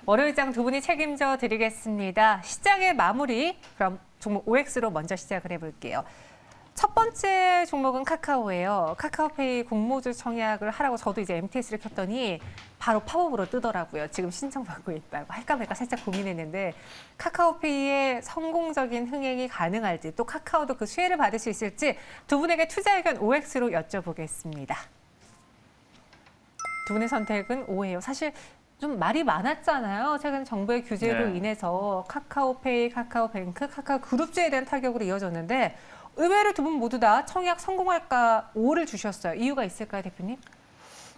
월요일장 두 분이 책임져 드리겠습니다. 시장의 마무리, 그럼 종목 OX로 먼저 시작을 해볼게요. 첫 번째 종목은 카카오예요. 카카오페이 공모주 청약을 하라고 저도 이제 MTS를 켰더니 바로 팝업으로 뜨더라고요. 지금 신청받고 있다고. 할까 말까 살짝 고민했는데 카카오페이의 성공적인 흥행이 가능할지 또 카카오도 그 수혜를 받을 수 있을지 두 분에게 투자 의견 OX로 여쭤보겠습니다. 두 분의 선택은 O예요. 사실 좀 말이 많았잖아요. 최근 정부의 규제로 인해서 카카오페이, 카카오뱅크, 카카오그룹주에 대한 타격으로 이어졌는데 의외로 두 분 모두 다 청약 성공할까 O를 주셨어요. 이유가 있을까요, 대표님?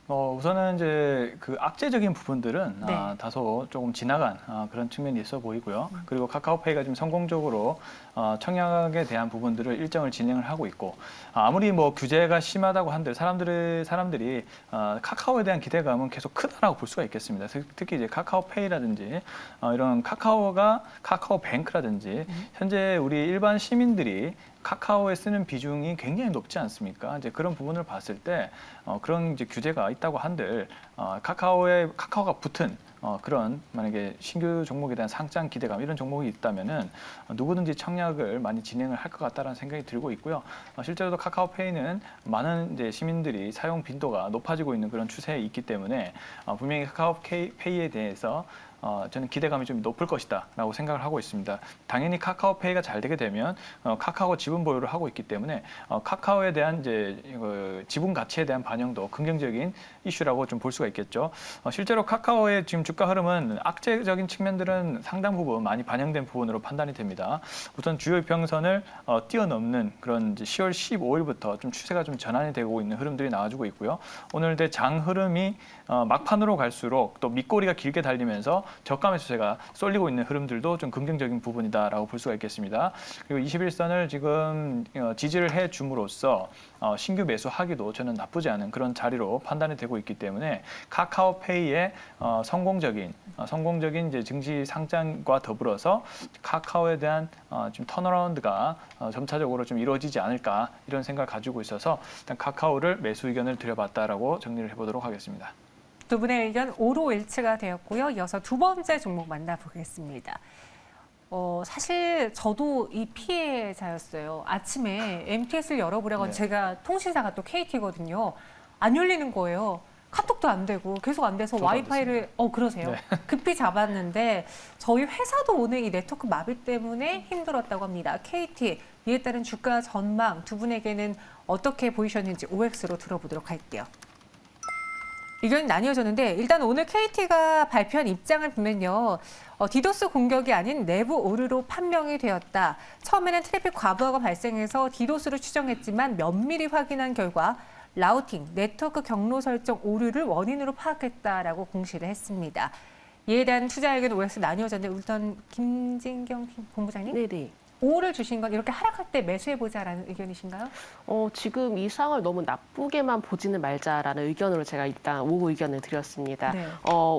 우선은 이제 그 악재적인 부분들은 네. 다소 조금 지나간 그런 측면이 있어 보이고요. 그리고 카카오페이가 좀 성공적으로 청약에 대한 부분들을 일정을 진행을 하고 있고 아무리 뭐 규제가 심하다고 한들 사람들이 카카오에 대한 기대감은 계속 크다라고 볼 수가 있겠습니다. 특히 이제 카카오페이라든지 이런 카카오뱅크라든지 현재 우리 일반 시민들이 카카오에 쓰는 비중이 굉장히 높지 않습니까? 이제 그런 부분을 봤을 때 그런 이제 규제가 있다고 한들 카카오가 붙은 그런 만약에 신규 종목에 대한 상장 기대감 이런 종목이 있다면은 누구든지 청약을 많이 진행을 할 것 같다라는 생각이 들고 있고요. 실제로도 카카오페이는 많은 이제 시민들이 사용 빈도가 높아지고 있는 그런 추세에 있기 때문에 분명히 카카오페이에 대해서 저는 기대감이 좀 높을 것이다라고 생각을 하고 있습니다. 당연히 카카오페이가 잘 되게 되면 카카오가 지분 보유를 하고 있기 때문에 카카오에 대한 이제 지분 가치에 대한 반영도 긍정적인 이슈라고 좀 볼 수가 있겠죠. 실제로 카카오의 지금 주가 흐름은 악재적인 측면들은 상당 부분 많이 반영된 부분으로 판단이 됩니다. 우선 주요 이평선을 뛰어넘는 그런 이제 10월 15일부터 좀 추세가 좀 전환이 되고 있는 흐름들이 나와주고 있고요. 오늘 장 흐름이 막판으로 갈수록 또 밑꼬리가 길게 달리면서 저가 매수세가 쏠리고 있는 흐름들도 좀 긍정적인 부분이다라고 볼 수가 있겠습니다. 그리고 21선을 지금 지지를 해 줌으로써 신규 매수하기도 저는 나쁘지 않은 그런 자리로 판단이 되고 있기 때문에 카카오페이의 성공적인 이제 증시 상장과 더불어서 카카오에 대한 좀 턴어라운드가 점차적으로 좀 이루어지지 않을까 이런 생각을 가지고 있어서 일단 카카오를 매수 의견을 드려봤다라고 정리를 해보도록 하겠습니다. 두 분의 의견 O로 일치가 되었고요. 이어서 두 번째 종목 만나보겠습니다. 사실 저도 이 피해자였어요. 아침에 MTS를 열어보려고 제가 통신사가 또 KT거든요. 안 열리는 거예요. 카톡도 안 되고 계속 안 돼서 와이파이를 그러세요. 네. 급히 잡았는데 저희 회사도 오늘 이 네트워크 마비 때문에 힘들었다고 합니다. KT 이에 따른 주가 전망 두 분에게는 어떻게 보이셨는지 OX로 들어보도록 할게요. 의견이 나뉘어졌는데 일단 오늘 KT가 발표한 입장을 보면요. 디도스 공격이 아닌 내부 오류로 판명이 되었다. 처음에는 트래픽 과부하가 발생해서 디도스로 추정했지만 면밀히 확인한 결과 라우팅, 네트워크 경로 설정 오류를 원인으로 파악했다라고 공시를 했습니다. 이에 대한 투자 의견 OX 나뉘어졌는데 우선 김진경 본부장님? 네네. O를 주신 건 이렇게 하락할 때 매수해보자라는 의견이신가요? 지금 이 상황을 너무 나쁘게만 보지는 말자라는 의견으로 제가 일단 O 의견을 드렸습니다. 네.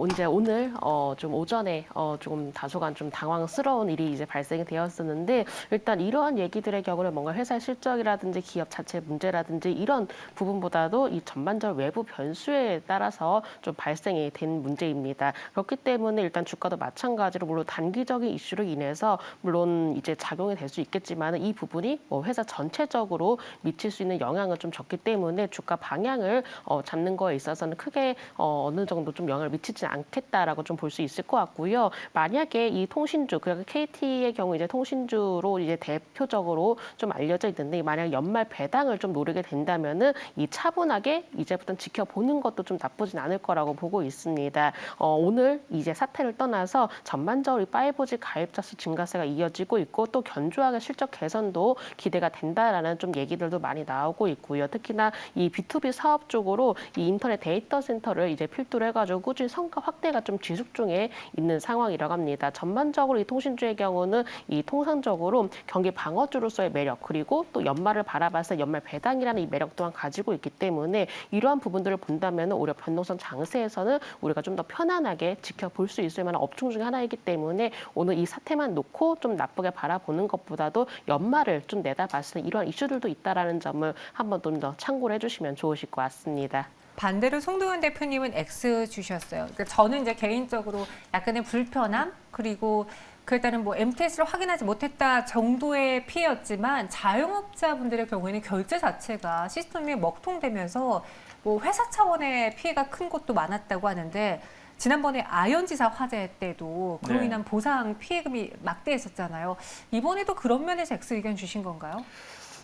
이제 오늘 좀 오전에 조금 다소간 좀 당황스러운 일이 이제 발생이 되었었는데 일단 이러한 얘기들의 경우는 뭔가 회사의 실적이라든지 기업 자체 문제라든지 이런 부분보다도 이 전반적 외부 변수에 따라서 좀 발생이 된 문제입니다. 그렇기 때문에 일단 주가도 마찬가지로 물론 단기적인 이슈로 인해서 물론 이제 작용이 될 수 있겠지만 이 부분이 회사 전체적으로 미칠 수 있는 영향은 좀 적기 때문에 주가 방향을 잡는 거에 있어서는 크게 어느 정도 좀 영향을 미치지 않겠다라고 좀 볼 수 있을 것 같고요. 만약에 이 통신주, 그러니까 KT의 경우 이제 통신주로 이제 대표적으로 좀 알려져 있는데 만약 연말 배당을 좀 노리게 된다면은 이 차분하게 이제부터 지켜보는 것도 좀 나쁘진 않을 거라고 보고 있습니다. 오늘 이제 사태를 떠나서 전반적으로 5G 가입자 수 증가세가 이어지고 있고 또 견조하게 실적 개선도 기대가 된다라는 좀 얘기들도 많이 나오고 있고요. 특히나 이 B2B 사업 쪽으로 이 인터넷 데이터 센터를 이제 필두로 해가지고 꾸준히 성과 확대가 좀 지속 중에 있는 상황이라고 합니다. 전반적으로 이 통신주의 경우는 이 통상적으로 경기 방어주로서의 매력 그리고 또 연말을 바라봤을 때 연말 배당이라는 이 매력 또한 가지고 있기 때문에 이러한 부분들을 본다면 오히려 변동성 장세에서는 우리가 좀 더 편안하게 지켜볼 수 있을 만한 업종 중에 하나이기 때문에 오늘 이 사태만 놓고 좀 나쁘게 바라보는 것보다도 연말을 좀 내다봤을 때 이러한 이슈들도 있다라는 점을 한번 좀 더 참고를 해주시면 좋으실 것 같습니다. 반대로 송도현 대표님은 X 주셨어요. 그러니까 저는 이제 개인적으로 약간의 불편함 그리고 그에 따른 뭐 MTS를 확인하지 못했다 정도의 피해였지만 자영업자분들의 경우에는 결제 자체가 시스템이 먹통되면서 뭐 회사 차원의 피해가 큰 곳도 많았다고 하는데 지난번에 아현지사 화재 때도 그로 네. 인한 보상 피해금이 막대했었잖아요. 이번에도 그런 면에서 X 의견 주신 건가요?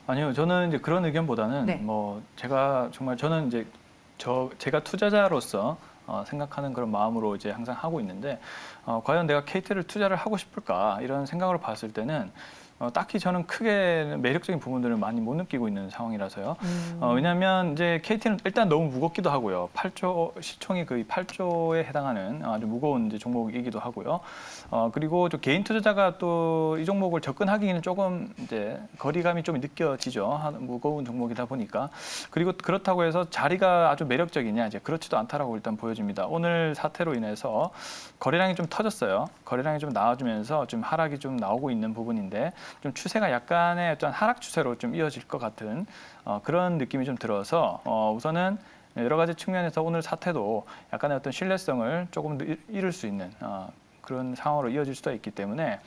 아니요, 저는 이제 그런 의견보다는 네. 뭐 제가 정말 저는 이제 제가 투자자로서 생각하는 그런 마음으로 이제 항상 하고 있는데 과연 내가 KT를 투자를 하고 싶을까 이런 생각으로 봤을 때는 딱히 저는 크게 매력적인 부분들을 많이 못 느끼고 있는 상황이라서요. 왜냐하면 이제 KT는 일단 너무 무겁기도 하고요. 8조 시총이 거의 8조에 해당하는 아주 무거운 이제 종목이기도 하고요. 그리고 저 개인 투자자가 또 이 종목을 접근하기에는 조금 이제 거리감이 좀 느껴지죠. 무거운 종목이다 보니까. 그리고 그렇다고 해서 자리가 아주 매력적이냐 이제 그렇지도 않다라고 일단 보여집니다. 오늘 사태로 인해서 거래량이 좀 터졌어요. 거래량이 좀 나와주면서 좀 하락이 좀 나오고 있는 부분인데 좀 추세가 약간의 어떤 하락 추세로 좀 이어질 것 같은 그런 느낌이 좀 들어서 우선은 여러 가지 측면에서 오늘 사태도 약간의 어떤 신뢰성을 조금 더 잃을 수 있는 그런 상황으로 이어질 수도 있기 때문에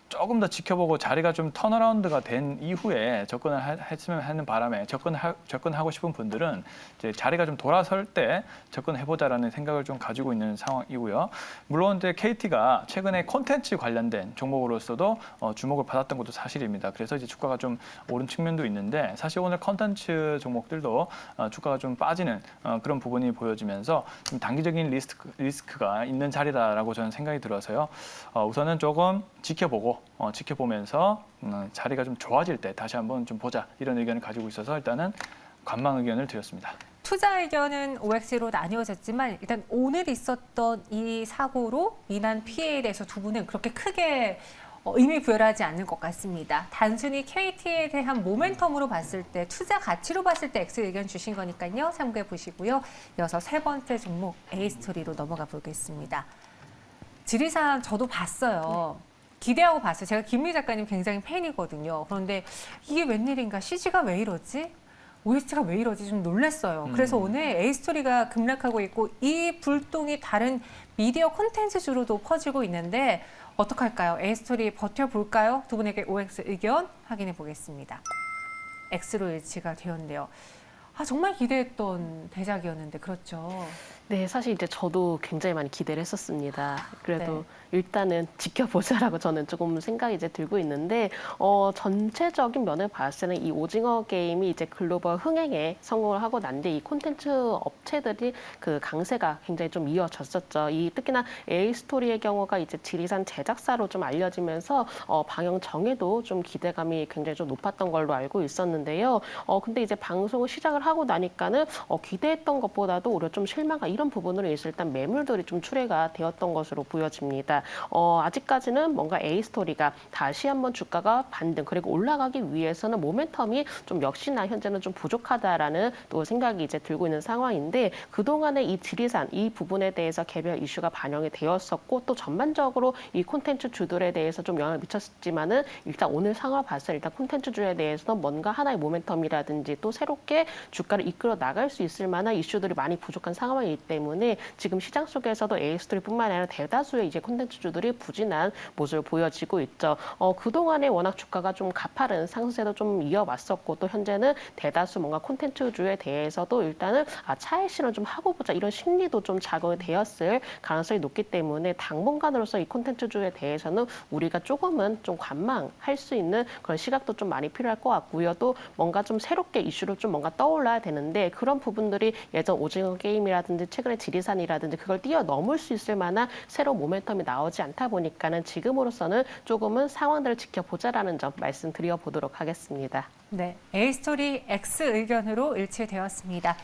조금 더 지켜보고 자리가 좀 턴어라운드가 된 이후에 접근을 했으면 하는 바람에 접근하고 싶은 분들은 이제 자리가 좀 돌아설 때 접근해보자라는 생각을 좀 가지고 있는 상황이고요. 물론 이제 KT가 최근에 콘텐츠 관련된 종목으로서도 주목을 받았던 것도 사실입니다. 그래서 이제 주가가 좀 오른 측면도 있는데 사실 오늘 콘텐츠 종목들도 주가가 좀 빠지는 그런 부분이 보여지면서 좀 단기적인 리스크가 있는 자리다라고 저는 생각이 들어서요. 우선은 조금 지켜보면서 자리가 좀 좋아질 때 다시 한번 좀 보자 이런 의견을 가지고 있어서 일단은 관망 의견을 드렸습니다. 투자 의견은 OX로 나뉘어졌지만 일단 오늘 있었던 이 사고로 인한 피해에 대해서 두 분은 그렇게 크게 의미 부여를 하지 않는 것 같습니다. 단순히 KT에 대한 모멘텀으로 봤을 때 투자 가치로 봤을 때 X 의견 주신 거니까요. 참고해 보시고요. 이어서 세 번째 종목 A스토리로 넘어가 보겠습니다. 지리산 저도 봤어요. 기대하고 봤어요. 제가 김미 작가님 굉장히 팬이거든요. 그런데 이게 웬일인가? CG가 왜 이러지? OST가 왜 이러지? 좀 놀랐어요. 그래서 오늘 A스토리가 급락하고 있고 이 불똥이 다른 미디어 콘텐츠주로도 퍼지고 있는데 어떡할까요? A스토리 버텨볼까요? 두 분에게 OX 의견 확인해 보겠습니다. X로 일치가 되었는데요. 정말 기대했던 대작이었는데 그렇죠. 네, 사실 이제 저도 굉장히 많이 기대를 했었습니다. 그래도 네. 일단은 지켜보자라고 저는 조금 생각이 이제 들고 있는데, 전체적인 면을 봤을 때는 이 오징어 게임이 이제 글로벌 흥행에 성공을 하고 난 뒤 이 콘텐츠 업체들이 그 강세가 굉장히 좀 이어졌었죠. 특히나 A스토리의 경우가 이제 지리산 제작사로 좀 알려지면서, 방영 정에도 좀 기대감이 굉장히 좀 높았던 걸로 알고 있었는데요. 근데 이제 방송을 시작을 하고 나니까는, 기대했던 것보다도 오히려 좀 실망감 이런 부분으로 인해서 일단 매물들이 좀 출회가 되었던 것으로 보여집니다. 아직까지는 뭔가 A스토리가 다시 한번 주가가 반등 그리고 올라가기 위해서는 모멘텀이 좀 역시나 현재는 좀 부족하다라는 또 생각이 이제 들고 있는 상황인데 그동안에 이 지리산 이 부분에 대해서 개별 이슈가 반영이 되었었고 또 전반적으로 이 콘텐츠 주들에 대해서 좀 영향을 미쳤지만은 일단 오늘 상황을 봤을 때 일단 콘텐츠주에 대해서는 뭔가 하나의 모멘텀이라든지 또 새롭게 주가를 이끌어 나갈 수 있을 만한 이슈들이 많이 부족한 상황이기 때문에 지금 시장 속에서도 A스토리뿐만 아니라 대다수의 이제 콘텐츠주들이 부진한 모습을 보여지고 있죠. 그동안에 워낙 주가가 좀 가파른 상승세도 좀 이어왔었고 또 현재는 대다수 뭔가 콘텐츠주에 대해서도 일단은 차익 실현 좀 하고 보자 이런 심리도 좀 작용이 되었을 가능성이 높기 때문에 당분간으로서 이 콘텐츠주에 대해서는 우리가 조금은 좀 관망할 수 있는 그런 시각도 좀 많이 필요할 것 같고요. 또 뭔가 좀 새롭게 이슈로 좀 뭔가 떠올라야 되는데 그런 부분들이 예전 오징어 게임이라든지 최근에 지리산이라든지 그걸 뛰어넘을 수 있을 만한 새로운 모멘텀이 나오지 않다 보니까는 지금으로서는 조금은 상황들을 지켜보자라는 점 말씀드려보도록 하겠습니다. 네, A스토리 X 의견으로 일치되었습니다.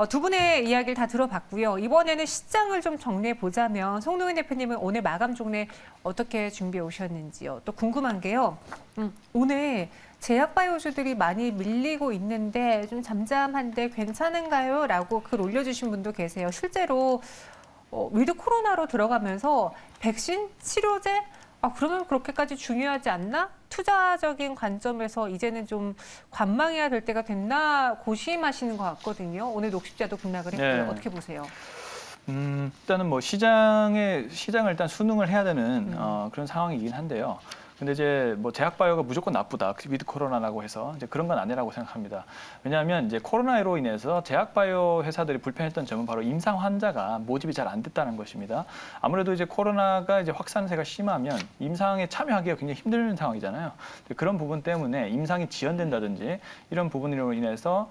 두 분의 이야기를 다 들어봤고요. 이번에는 시장을 좀 정리해 보자면 송도현 대표님은 오늘 마감 종례 어떻게 준비해 오셨는지요? 또 궁금한 게요. 오늘 제약바이오주들이 많이 밀리고 있는데 좀 잠잠한데 괜찮은가요? 라고 글 올려주신 분도 계세요. 실제로 위드 코로나로 들어가면서 백신 치료제? 그러면 그렇게까지 중요하지 않나? 투자적인 관점에서 이제는 좀 관망해야 될 때가 됐나 고심하시는 것 같거든요. 오늘 녹십자도 급락을 했고요. 네. 어떻게 보세요? 일단은 뭐 시장을 일단 순응을 해야 되는 그런 상황이긴 한데요. 근데 이제 뭐 제약바이오가 무조건 나쁘다, 위드 코로나라고 해서 이제 그런 건 아니라고 생각합니다. 왜냐하면 이제 코로나로 인해서 제약바이오 회사들이 불편했던 점은 바로 임상 환자가 모집이 잘 안 됐다는 것입니다. 아무래도 이제 코로나가 이제 확산세가 심하면 임상에 참여하기가 굉장히 힘든 상황이잖아요. 그런 부분 때문에 임상이 지연된다든지 이런 부분으로 인해서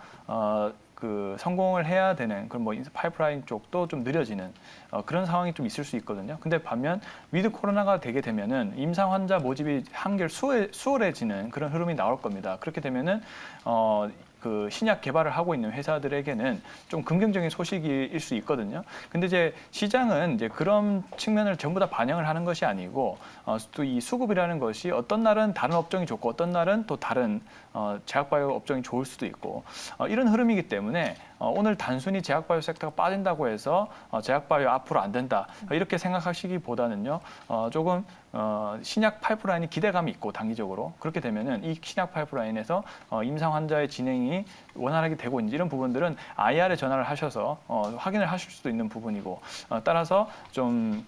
그 성공을 해야 되는 그런 뭐 파이프라인 쪽도 좀 느려지는 그런 상황이 좀 있을 수 있거든요. 근데 반면 위드 코로나가 되게 되면은 임상 환자 모집이 한결 수월해지는 그런 흐름이 나올 겁니다. 그렇게 되면은 그 신약 개발을 하고 있는 회사들에게는 좀 긍정적인 소식일 수 있거든요. 근데 이제 시장은 이제 그런 측면을 전부 다 반영을 하는 것이 아니고 또 이 수급이라는 것이 어떤 날은 다른 업종이 좋고 어떤 날은 또 다른 제약바이오 업종이 좋을 수도 있고 이런 흐름이기 때문에 오늘 단순히 제약바이오 섹터가 빠진다고 해서 제약바이오 앞으로 안 된다 이렇게 생각하시기보다는요 조금 신약 파이프라인이 기대감이 있고 단기적으로 그렇게 되면은 이 신약 파이프라인에서 임상 환자의 진행이 원활하게 되고 있는지 이런 부분들은 IR에 전화를 하셔서 확인을 하실 수도 있는 부분이고 따라서 좀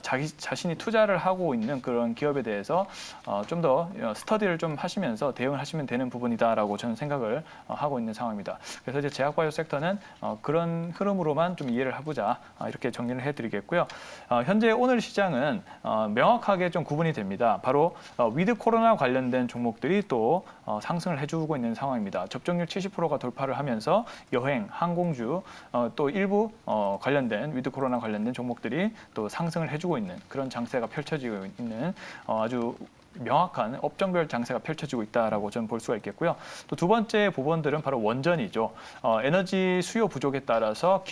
자기 자신이 투자를 하고 있는 그런 기업에 대해서 좀 더 스터디를 좀 하시면서 대응을 하시면 되는 부분이다라고 저는 생각을 하고 있는 상황입니다. 그래서 이제 제약바이오 섹터는 그런 흐름으로만 좀 이해를 해보자 이렇게 정리를 해드리겠고요. 현재 오늘 시장은 명확하게 좀 구분이 됩니다. 바로 위드 코로나 관련된 종목들이 또 상승을 해주고 있는 상황입니다. 접종률 70%가 돌파를 하면서 여행, 항공주 또 일부 관련된 위드 코로나 관련된 종목들이 또 상승을 해주고 있는 그런 장세가 펼쳐지고 있는 아주 명확한 업종별 장세가 펼쳐지고 있다라고 저는 볼 수가 있겠고요. 또 두 번째 부분들은 바로 원전이죠. 에너지 수요 부족에 따라서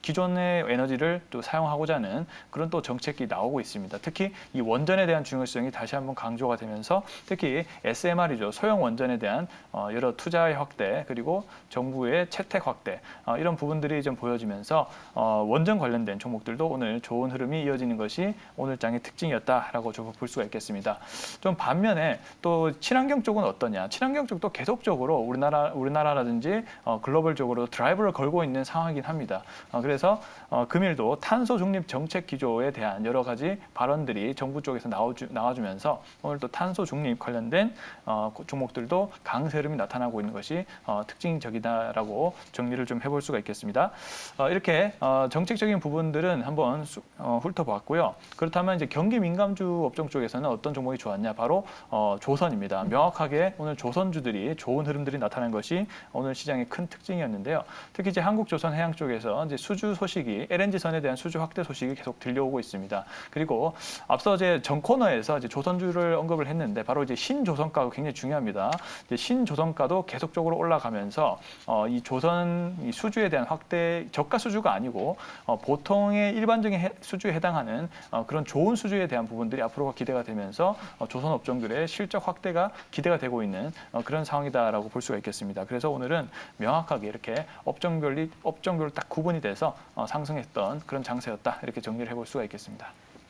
기존의 에너지를 또 사용하고자 하는 그런 또 정책이 나오고 있습니다. 특히 이 원전에 대한 중요성이 다시 한번 강조가 되면서 특히 SMR이죠. 소형 원전에 대한 여러 투자의 확대 그리고 정부의 채택 확대 이런 부분들이 좀 보여지면서 원전 관련된 종목들도 오늘 좋은 흐름이 이어지는 것이 오늘 장의 특징이었다라고 좀 볼 수가 있겠습니다. 좀 반면에 또 친환경 쪽은 어떠냐? 친환경 쪽도 계속적으로 우리나라라든지 글로벌적으로 드라이브를 걸고 있는 상황이긴 합니다. 그래서 금일도 탄소 중립 정책 기조에 대한 여러 가지 발언들이 정부 쪽에서 나와주면서 오늘 또 탄소 중립 관련된 종목들도 강세 흐름이 나타나고 있는 것이 특징적이다라고 정리를 좀 해볼 수가 있겠습니다. 이렇게 정책적인 부분들은 한번 훑어봤고요. 그렇다면 이제 경기 민감주 업종 쪽에서는 어떤 종목이 좋았냐? 바로 조선입니다. 명확하게 오늘 조선주들이 좋은 흐름들이 나타난 것이 오늘 시장의 큰 특징이었는데요. 특히 이제 한국조선해양 쪽에서 이제 수주 소식이 LNG선에 대한 수주 확대 소식이 계속 들려오고 있습니다. 그리고 앞서 전 코너에서 이제 조선주를 언급을 했는데 바로 이제 신조선가가 굉장히 중요합니다. 이제 신조선가도 계속적으로 올라가면서 이 수주에 대한 확대 저가 수주가 아니고 보통의 일반적인 수주에 해당하는 그런 좋은 수주에 대한 부분들이 앞으로가 기대가 되면서 조선 업종들의 실적 확대가 기대가 되고 있는 그런 상황이다라고 볼 수가 있겠습니다. 그래서 오늘은 명확하게 이렇게 업종별로 딱 구분이 돼서 상승했던 그런 장세였다 이렇게 정리를 해볼 수가 있겠습니다.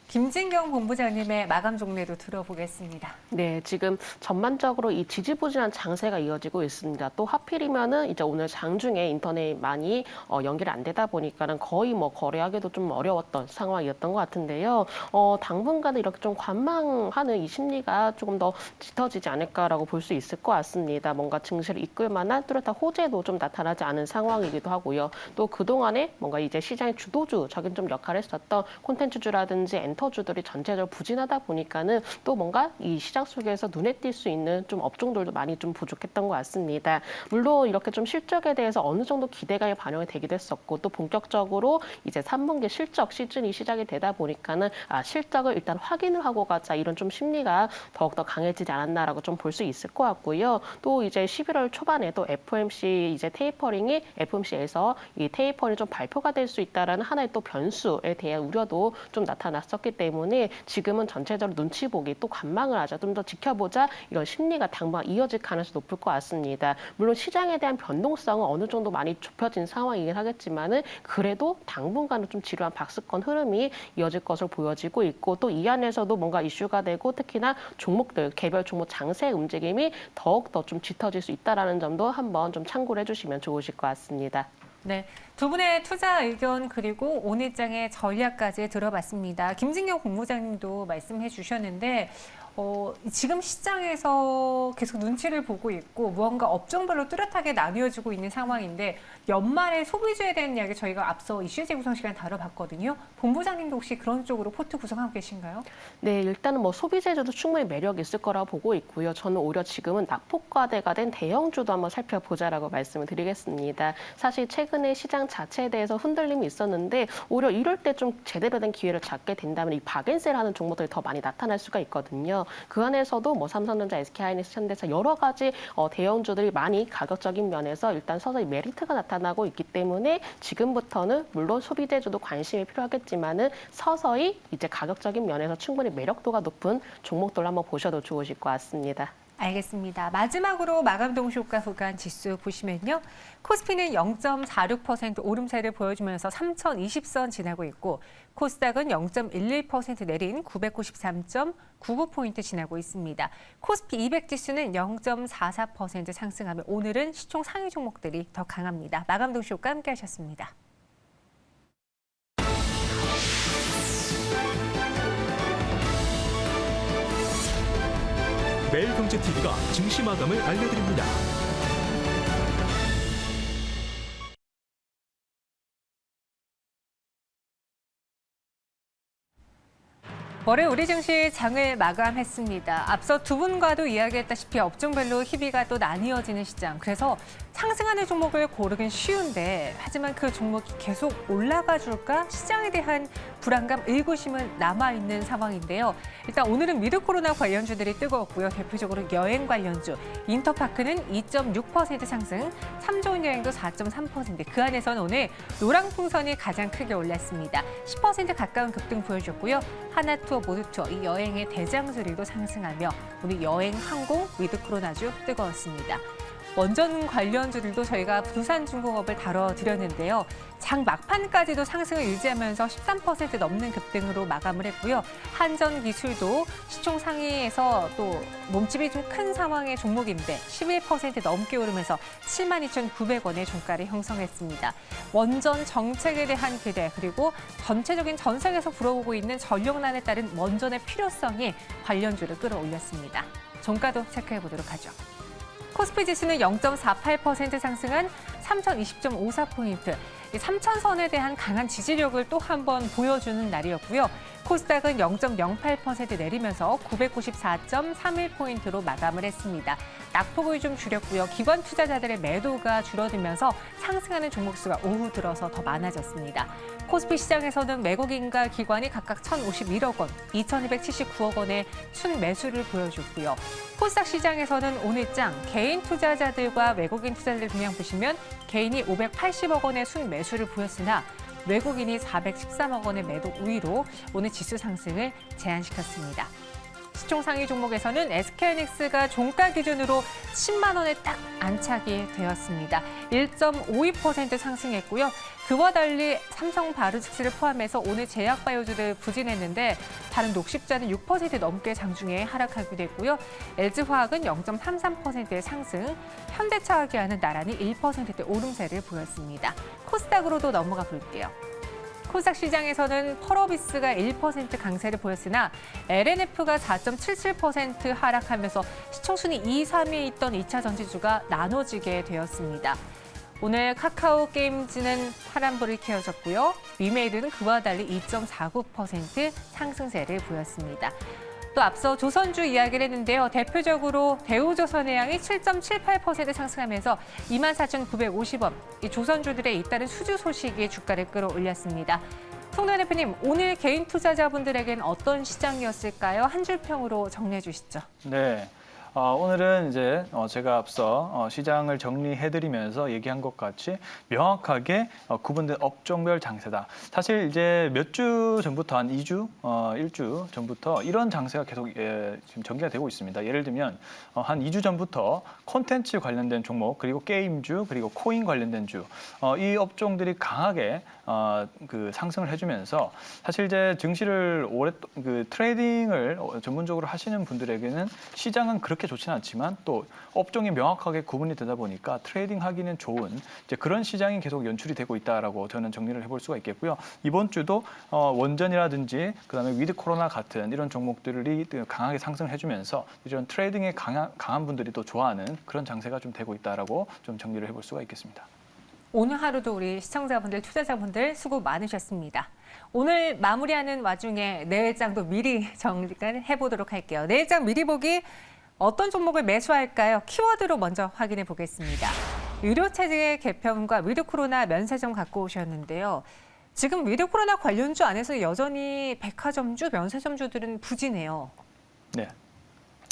김진경 본부장님의 마감 종례도 들어보겠습니다. 네, 지금 전반적으로 이 지지부진한 장세가 이어지고 있습니다. 또 하필이면은 이제 오늘 장중에 인터넷 많이 연결이 안 되다 보니까는 거의 뭐 거래하기도 좀 어려웠던 상황이었던 것 같은데요. 당분간은 이렇게 좀 관망하는 이 심리가 조금 더 짙어지지 않을까라고 볼 수 있을 것 같습니다. 뭔가 증시를 이끌 만한 뚜렷한 호재도 좀 나타나지 않은 상황이기도 하고요. 또 그동안에 뭔가 이제 시장의 주도주적인 좀 역할을 했었던 콘텐츠주라든지 엔터주들이 전체적으로 부진하다 보니까는 또 뭔가 이 시장 속에서 눈에 띌 수 있는 좀 업종들도 많이 좀 부족했던 것 같습니다. 물론 이렇게 좀 실적에 대해서 어느 정도 기대감이 반영이 되기도 했었고 또 본격적으로 이제 3분기 실적 시즌이 시작이 되다 보니까는 실적을 일단 확인을 하고 가자 이런 좀 심리가 더욱더 강해지지 않았나라고 좀 볼 수 있을 것 같고요. 또 이제 11월 초반에도 FOMC 이제 테이퍼링이 FOMC에서 이 테이퍼링이 좀 발표가 될 수 있다라는 하나의 또 변수에 대한 우려도 좀 나타났었기 때문에 지금은 전체적으로 눈치 보기 또 관망을 하자, 좀 더 지켜보자 이런 심리가 당분간 이어질 가능성이 높을 것 같습니다. 물론 시장에 대한 변동성은 어느 정도 많이 좁혀진 상황이긴 하겠지만은 그래도 당분간은 좀 지루한 박스권 흐름이 이어질 것으로 보여지고 있고 또 이 안에서도 뭔가 이슈가 되고 특히나 종목들 개별 종목 장세 움직임이 더욱더 좀 짙어질 수 있다라는 점도 한번 좀 참고를 해주시면 좋으실 것 같습니다. 네, 두 분의 투자 의견 그리고 오늘장의 전략까지 들어봤습니다. 김진경 본부장님도 말씀해 주셨는데 지금 시장에서 계속 눈치를 보고 있고 무언가 업종별로 뚜렷하게 나뉘어지고 있는 상황인데 연말에 소비주에 대한 이야기 저희가 앞서 이슈제 구성 시간에 다뤄봤거든요. 본부장님도 혹시 그런 쪽으로 포트 구성하고 계신가요? 네, 일단은 뭐 소비재주도 충분히 매력이 있을 거라고 보고 있고요. 저는 오히려 지금은 낙폭과대가 된 대형주도 한번 살펴보자라고 말씀을 드리겠습니다. 사실 최근에 시장 자체에 대해서 흔들림이 있었는데 오히려 이럴 때 좀 제대로 된 기회를 잡게 된다면 이 박앤셀하는 종목들이 더 많이 나타날 수가 있거든요. 그 안에서도 뭐 삼성전자, SK하이닉스, 현대차 여러 가지 대형주들이 많이 가격적인 면에서 일단 서서히 메리트가 나타나고 있기 때문에 지금부터는 물론 소비재주도 관심이 필요하겠지만은 서서히 이제 가격적인 면에서 충분히 매력도가 높은 종목들을 한번 보셔도 좋으실 것 같습니다. 알겠습니다. 마지막으로 마감 동시효과 구간 지수 보시면요. 코스피는 0.46% 오름세를 보여주면서 3020선 지나고 있고 코스닥은 0.11% 내린 993.99포인트 지나고 있습니다. 코스피 200 지수는 0.44% 상승하며 오늘은 시총 상위 종목들이 더 강합니다. 마감 동시효과 함께 하셨습니다. 매일경제TV가 증시 마감을 알려드립니다. 월요일 우리 증시 장을 마감했습니다. 앞서 두 분과도 이야기했다시피 업종별로 희비가 또 나뉘어지는 시장. 그래서 상승하는 종목을 고르긴 쉬운데 하지만 그 종목이 계속 올라가 줄까? 시장에 대한 불안감, 의구심은 남아있는 상황인데요. 일단 오늘은 미드 코로나 관련주들이 뜨거웠고요. 대표적으로 여행 관련주. 인터파크는 2.6% 상승, 삼좋은 여행도 4.3%. 그 안에서는 오늘 노랑풍선이 가장 크게 올랐습니다. 10% 가까운 급등 보여줬고요. 하나투어, 모두투어, 이 여행의 대장수리도 상승하며 오늘 여행, 항공, 미드 코로나주 뜨거웠습니다. 원전 관련주들도 저희가 두산중공업을 다뤄드렸는데요. 장 막판까지도 상승을 유지하면서 13% 넘는 급등으로 마감을 했고요. 한전기술도 시총 상위에서 또 몸집이 좀 큰 상황의 종목인데 11% 넘게 오르면서 72,900원의 종가를 형성했습니다. 원전 정책에 대한 기대 그리고 전체적인 전 세계에서 불어오고 있는 전력난에 따른 원전의 필요성이 관련주를 끌어올렸습니다. 종가도 체크해 보도록 하죠. 코스피 지수는 0.48% 상승한 3020.54포인트. 3,000선에 대한 강한 지지력을 또 한 번 보여주는 날이었고요. 코스닥은 0.08% 내리면서 994.31포인트로 마감을 했습니다. 낙폭을 좀 줄였고요. 기관 투자자들의 매도가 줄어들면서 상승하는 종목 수가 오후 들어서 더 많아졌습니다. 코스피 시장에서는 외국인과 기관이 각각 1,051억 원, 2,279억 원의 순매수를 보여줬고요. 코스닥 시장에서는 오늘장 개인 투자자들과 외국인 투자자들 동향 보시면 개인이 580억 원의 순매수를 보였으나 외국인이 413억 원의 매도 우위로 오늘 지수 상승을 제한시켰습니다. 시총 상위 종목에서는 SK하이닉스가 종가 기준으로 10만 원에 딱 안착이 되었습니다. 1.52% 상승했고요. 그와 달리 삼성바이오로직스를 포함해서 오늘 제약바이오주들 부진했는데 다른 녹십자는 6% 넘게 장중에 하락하기도 했고요. LG화학은 0.33%의 상승, 현대차학이와는 나란히 1%대 오름세를 보였습니다. 코스닥으로도 넘어가 볼게요. 코스닥 시장에서는 펄어비스가 1% 강세를 보였으나 LNF가 4.77% 하락하면서 시총순위 2, 3위에 있던 2차 전지주가 나눠지게 되었습니다. 오늘 카카오 게임즈는 파란불이 켜졌고요. 위메이드는 그와 달리 2.49% 상승세를 보였습니다. 또 앞서 조선주 이야기를 했는데요. 대표적으로 대우조선해양이 7.78% 상승하면서 24,950원. 이 조선주들의 잇따른 수주 소식이 주가를 끌어올렸습니다. 송도현 대표님, 오늘 개인 투자자분들에겐 어떤 시장이었을까요? 한 줄 평으로 정리해 주시죠. 네. 오늘은 이제 제가 앞서 시장을 정리해드리면서 얘기한 것 같이 명확하게 구분된 업종별 장세다. 사실 이제 몇 주 전부터 한 2주, 1주 전부터 이런 장세가 계속 지금 전개가 되고 있습니다. 예를 들면 한 2주 전부터 콘텐츠 관련된 종목, 그리고 게임주, 그리고 코인 관련된 주, 이 업종들이 강하게 그 상승을 해주면서 사실 이제 증시를 그 트레이딩을 전문적으로 하시는 분들에게는 시장은 그렇게 좋지는 않지만 또 업종이 명확하게 구분이 되다 보니까 트레이딩 하기는 좋은 이제 그런 시장이 계속 연출이 되고 있다라고 저는 정리를 해볼 수가 있겠고요. 이번 주도 원전이라든지 그다음에 위드 코로나 같은 이런 종목들이 강하게 상승을 해주면서 이런 트레이딩에 강한 분들이 또 좋아하는 그런 장세가 좀 되고 있다라고 좀 정리를 해볼 수가 있겠습니다. 오늘 하루도 우리 시청자분들, 투자자분들 수고 많으셨습니다. 오늘 마무리하는 와중에 내일장도 미리 정리를 해보도록 할게요. 내일장 미리 보기 어떤 종목을 매수할까요? 키워드로 먼저 확인해 보겠습니다. 의료체계 개편과 위드 코로나 면세점 갖고 오셨는데요. 지금 위드 코로나 관련주 안에서 여전히 백화점주, 면세점주들은 부진해요. 네.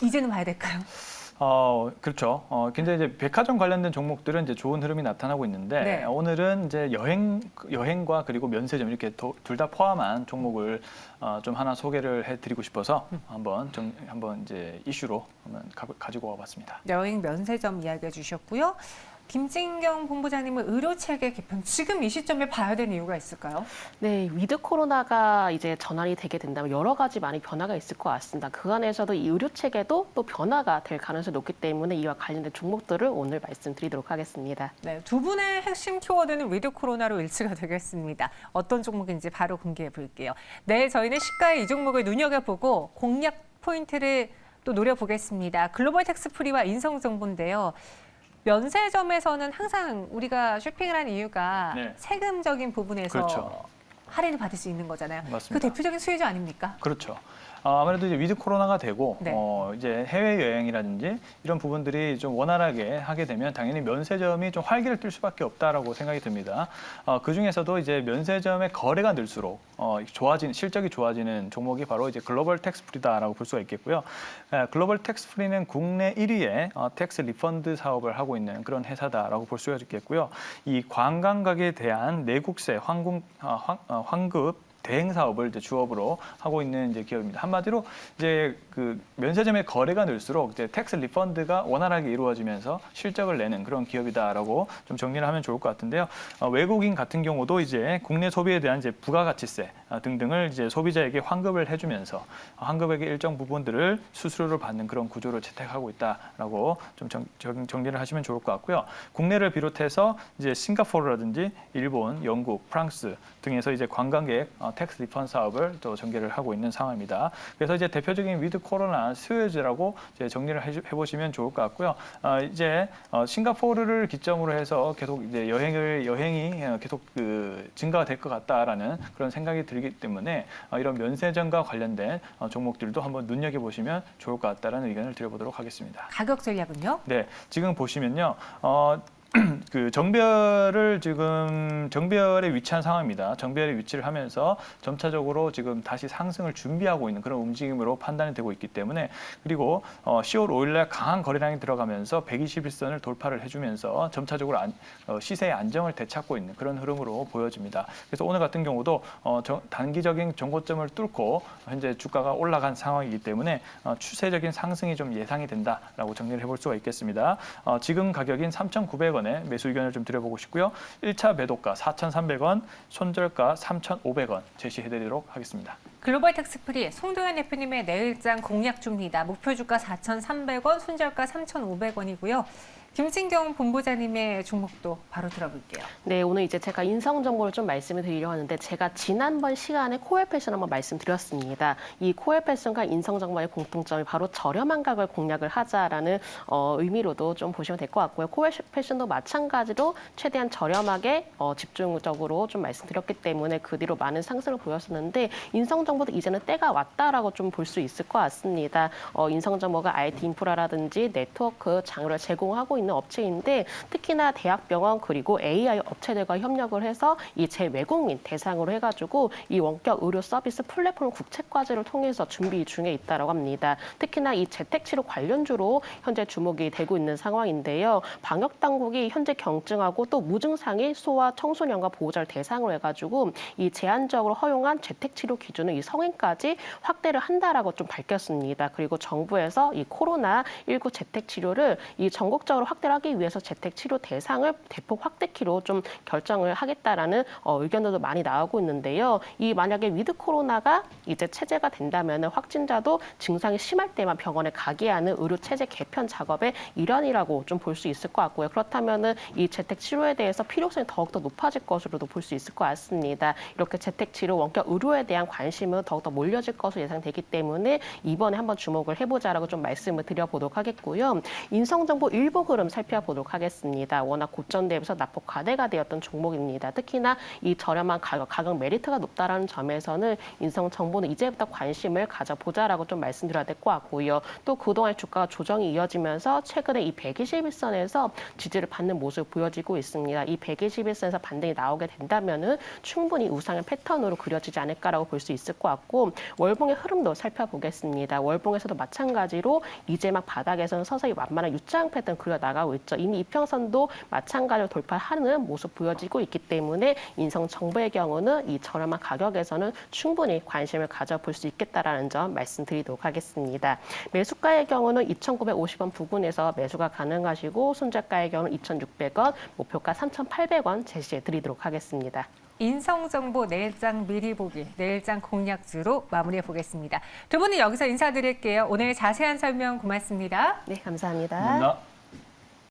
이제는 봐야 될까요? 그렇죠. 근데 이제 백화점 관련된 종목들은 이제 좋은 흐름이 나타나고 있는데 네. 오늘은 이제 여행과 그리고 면세점 이렇게 둘 다 포함한 종목을 좀 하나 소개를 해드리고 싶어서 한번 이제 이슈로 한번 가지고 와봤습니다. 여행 면세점 이야기해 주셨고요. 김진경 본부장님은 의료체계 개편 지금 이 시점에 봐야 되는 이유가 있을까요? 네, 위드 코로나가 이제 전환이 되게 된다면 여러 가지 많이 변화가 있을 것 같습니다. 그 안에서도 이 의료 체계도 또 변화가 될 가능성이 높기 때문에 이와 관련된 종목들을 오늘 말씀드리도록 하겠습니다. 네, 두 분의 핵심 키워드는 위드 코로나로 일치가 되겠습니다. 어떤 종목인지 바로 공개해 볼게요. 내일 저희는 시가의 이 종목을 눈여겨보고 공략 포인트를 또 노려보겠습니다. 글로벌 텍스프리와 인성정보인데요. 면세점에서는 항상 우리가 쇼핑을 하는 이유가 네. 세금적인 부분에서 그렇죠. 할인을 받을 수 있는 거잖아요. 맞습니다. 그 대표적인 수혜주 아닙니까? 그렇죠. 아무래도 이제 위드 코로나가 되고 네. 이제 해외 여행이라든지 이런 부분들이 좀 원활하게 하게 되면 당연히 면세점이 좀 활기를 띨 수밖에 없다라고 생각이 듭니다. 그 중에서도 이제 면세점의 거래가 늘수록 실적이 좋아지는 종목이 바로 이제 글로벌 텍스프리다라고 볼 수가 있겠고요. 글로벌 텍스프리는 국내 1위의 텍스 리펀드 사업을 하고 있는 그런 회사다라고 볼 수가 있겠고요. 이 관광객에 대한 내국세 환급 대행 사업을 이제 주업으로 하고 있는 이제 기업입니다. 한마디로 이제 그 면세점의 거래가 늘수록 이제 텍스 리펀드가 원활하게 이루어지면서 실적을 내는 그런 기업이다라고 좀 정리를 하면 좋을 것 같은데요. 외국인 같은 경우도 이제 국내 소비에 대한 이제 부가가치세 등등을 이제 소비자에게 환급을 해주면서 환급액의 일정 부분들을 수수료를 받는 그런 구조를 채택하고 있다라고 좀 정리를 하시면 좋을 것 같고요. 국내를 비롯해서 이제 싱가포르라든지 일본, 영국, 프랑스 등에서 이제 관광객 텍스 리펀드 사업을 또 전개를 하고 있는 상황입니다. 그래서 이제 대표적인 위드 코로나 수혜주라고 이제 정리를 해보시면 좋을 것 같고요. 이제 싱가포르를 기점으로 해서 계속 이제 여행이 계속 증가가 될 것 같다라는 그런 생각이 들기 때문에 이런 면세점과 관련된 종목들도 한번 눈여겨 보시면 좋을 것 같다라는 의견을 드려보도록 하겠습니다. 가격 전략은요? 네, 지금 보시면요. 그 정별에 위치한 상황입니다. 정별에 위치를 하면서 점차적으로 지금 다시 상승을 준비하고 있는 그런 움직임으로 판단이 되고 있기 때문에 그리고 10월 5일날 강한 거래량이 들어가면서 121선을 돌파를 해주면서 점차적으로 시세의 안정을 되찾고 있는 그런 흐름으로 보여집니다. 그래서 오늘 같은 경우도 단기적인 정고점을 뚫고 현재 주가가 올라간 상황이기 때문에 추세적인 상승이 좀 예상이 된다라고 정리를 해볼 수가 있겠습니다. 지금 가격인 3,900원에 매수 의견을 좀 드려보고 싶고요. 1차 매도가 4,300원, 손절가 3,500원 제시해드리도록 하겠습니다. 글로벌 텍스프리 송도현 대표님의 내일장 공략주입니다. 목표 주가 4,300원, 손절가 3,500원이고요. 김진경 본부장님의 종목도 바로 들어볼게요. 네, 오늘 이제 제가 인성 정보를 좀 말씀을 드리려고 하는데 제가 지난번 시간에 코엘 패션 한번 말씀드렸습니다. 이 코엘 패션과 인성 정보의 공통점이 바로 저렴한 가격을 공략을 하자라는 의미로도 좀 보시면 될 것 같고요. 코엘 패션도 마찬가지로 최대한 저렴하게 집중적으로 좀 말씀드렸기 때문에 그 뒤로 많은 상승을 보였었는데 인성 정보도 이제는 때가 왔다라고 좀 볼 수 있을 것 같습니다. 인성 정보가 IT 인프라라든지 네트워크 장르를 제공하고 있는 업체인데 특히나 대학병원 그리고 AI 업체들과 협력을 해서 이 재외국민 대상으로 해가지고 이 원격 의료 서비스 플랫폼 국책과제를 통해서 준비 중에 있다고 합니다. 특히나 이 재택치료 관련주로 현재 주목이 되고 있는 상황인데요. 방역 당국이 현재 경증하고 또 무증상의 소아 청소년과 보호자를 대상으로 해가지고 이 제한적으로 허용한 재택치료 기준을 이 성인까지 확대를 한다라고 좀 밝혔습니다. 그리고 정부에서 이 코로나19 재택치료를 이 전국적으로 확대를 하기 위해서 재택치료 대상을 대폭 확대키로 좀 결정을 하겠다라는 의견들도 많이 나오고 있는데요. 이 만약에 위드 코로나가 이제 체제가 된다면 확진자도 증상이 심할 때만 병원에 가게 하는 의료 체제 개편 작업의 일환이라고 좀 볼 수 있을 것 같고요. 그렇다면은 이 재택 치료에 대해서 필요성이 더욱더 높아질 것으로도 볼 수 있을 것 같습니다. 이렇게 재택 치료 원격 의료에 대한 관심은 더욱더 몰려질 것으로 예상되기 때문에 이번에 한번 주목을 해보자라고 좀 말씀을 드려보도록 하겠고요. 인성정보 일부 흐름 살펴보도록 하겠습니다. 워낙 고점 대비해서 낙폭 과대가 되었던 종목입니다. 특히나 이 저렴한 가격 메리트가 높다라는 점에서는 인성정보는 이제부터 관심을 가져보자라고 좀 말씀드려야 될 것 같고요. 또 그동안 주가가 조정이 이어지면서 최근에 이 121선에서 지지를 받는 모습을 보여지고 있습니다. 이 121선에서 반등이 나오게 된다면은 충분히 우상의 패턴으로 그려지지 않을까라고 볼 수 있을 것 같고 월봉의 흐름도 살펴보겠습니다. 월봉에서도 마찬가지로 이제 막 바닥에서는 서서히 완만한 U자 패턴 그려 나가고 있죠. 이미 이평선도 마찬가지로 돌파하는 모습 보여지고 있기 때문에 인성 정보의 경우는 이 저렴한 가격에서는 충분히 관심을 가져볼 수 있겠다라는 점 말씀드리도록 하겠습니다. 매수가의 경우는 2,950원 부근에서 매수가 가능하시고 손절가의 경우는 2,600원, 목표가 3,800원 제시해 드리도록 하겠습니다. 인성정보 내일장 미리 보기, 내일장 공략주로 마무리해 보겠습니다. 두 분은 여기서 인사드릴게요. 오늘 자세한 설명 고맙습니다. 네, 감사합니다. 감사합니다.